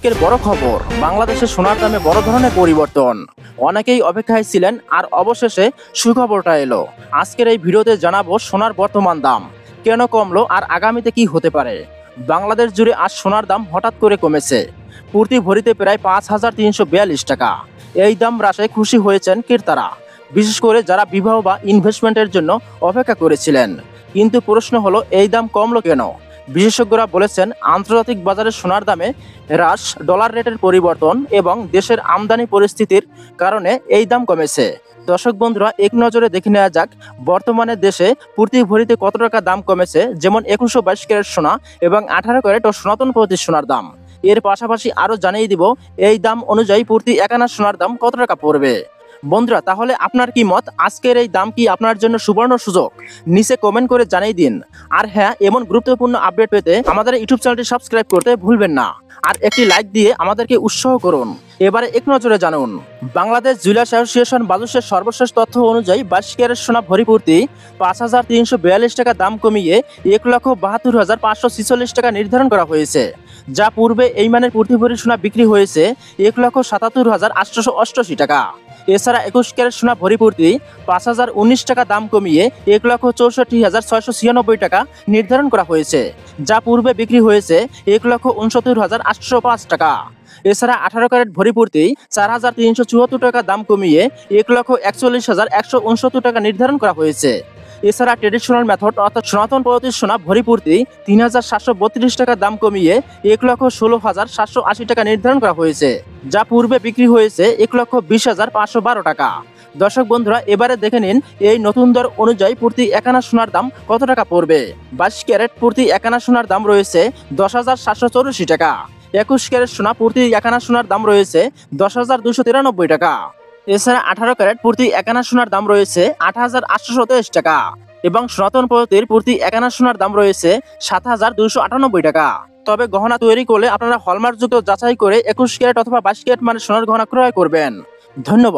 আজকের বড় খবর, বাংলাদেশে সোনার দামে বড় ধরনের পরিবর্তন। অনেকেই অপেক্ষায় ছিলেন, আর অবশেষে সুখবরটা এলো। আজকের এই ভিডিওতে জানাবো সোনার বর্তমান দাম কেন কমলো আর আগামীতে কি হতে পারে। বাংলাদেশ জুড়ে আজ সোনার দাম হঠাৎ করে কমেছে, প্রতি ভরিতে প্রায় 5,342 টাকা। এই দাম হ্রাসে খুশি হয়েছেন ক্রেতারা, বিশেষ করে যারা বিবাহ বা ইনভেস্টমেন্টের জন্য অপেক্ষা করেছিলেন। কিন্তু প্রশ্ন হলো, এই দাম কমলো কেন? বিশেষজ্ঞরা বলেছেন, আন্তর্জাতিক বাজারে সোনার দামে হ্রাস, ডলার রেটের পরিবর্তন এবং দেশের আমদানি পরিস্থিতির কারণে এই দাম কমেছে। দর্শক বন্ধুরা, এক নজরে দেখে নেওয়া যাক বর্তমানে দেশে প্রতি ভরিতে কত টাকা দাম কমেছে। যেমন 2122 ক্যারেট সোনা এবং 18 ক্যারেট ও সনাতন পদ্ধতি সোনার দাম। এর পাশাপাশি আরও জানিয়ে দিব এই দাম অনুযায়ী প্রতি 1 আনা সোনার দাম কত টাকা পড়বে। বন্ধুরা, তাহলে আপনার কি মত? আজকের এই দাম কি আপনার জন্য সুবর্ণ সুযোগ? নিচে কমেন্ট করে জানিয়ে দিন। আর হ্যাঁ, এমন গুরুত্বপূর্ণ আপডেট পেতে আমাদের ইউটিউব চ্যানেলটি সাবস্ক্রাইব করতে ভুলবেন না, আর একটি লাইক দিয়ে আমাদেরকে উৎসাহ করুন। এবারে এক নজরে জানুন বাংলাদেশ জুয়েলার্স অ্যাসোসিয়েশন বাজুসের সর্বশেষ তথ্য অনুযায়ী 22 ক্যারেট সোনা ভরি প্রতি 5,342 টাকা দাম কমিয়ে 1,72,546 টাকা নির্ধারণ করা হয়েছে, যা পূর্বে এই মানের প্রতি ভরি সোনা বিক্রি হয়েছে 1,77,888 টাকা। এছাড়া 21 ক্যারেট সোনা ভরি প্রতি 5,019 টাকা দাম কমিয়ে 1,64,696 টাকা নির্ধারণ করা হয়েছে, যা পূর্বে বিক্রি হয়েছে 1,69,805 টাকা। এছাড়া 18 ক্যারেট ভরি প্রতি 4,374 টাকা দাম কমিয়ে 1,41,169 টাকা নির্ধারণ করা হয়েছে। এছাড়া ট্রেডিশনাল মেথড অর্থাৎ সনাতন পদ্ধতির সোনা ভরি প্রতি 3,732 টাকা দাম কমিয়ে 1,16,780 টাকা নির্ধারণ করা হয়েছে, যা পূর্বে বিক্রি হয়েছে 1,20,512 টাকা। দর্শক বন্ধুরা, এবারে দেখে নিন এই নতুন দর অনুযায়ী প্রতি 1 আনা সোনার দাম কত টাকা পড়বে। 22 ক্যারেট প্রতি 1 আনা সোনার দাম রয়েছে 10,784 টাকা। 21 ক্যারেট সোনা প্রতি 1 আনা সোনার দাম রয়েছে 10,293 টাকা। এছাড়া 18 ক্যারেট প্রতি 1 আনা সোনার দাম রয়েছে 8,827 টাকা এবং সনাতন পদ্ধতির প্রতি 1 আনা সোনার দাম রয়েছে 7,298 টাকা। তবে গহনা তৈরি করলে আপনারা হলমার্কযুক্ত যাচাই করে 21 ক্যারেট অথবা 22 ক্যারেট মানে সোনার গহনা ক্রয় করবেন। ধন্যবাদ।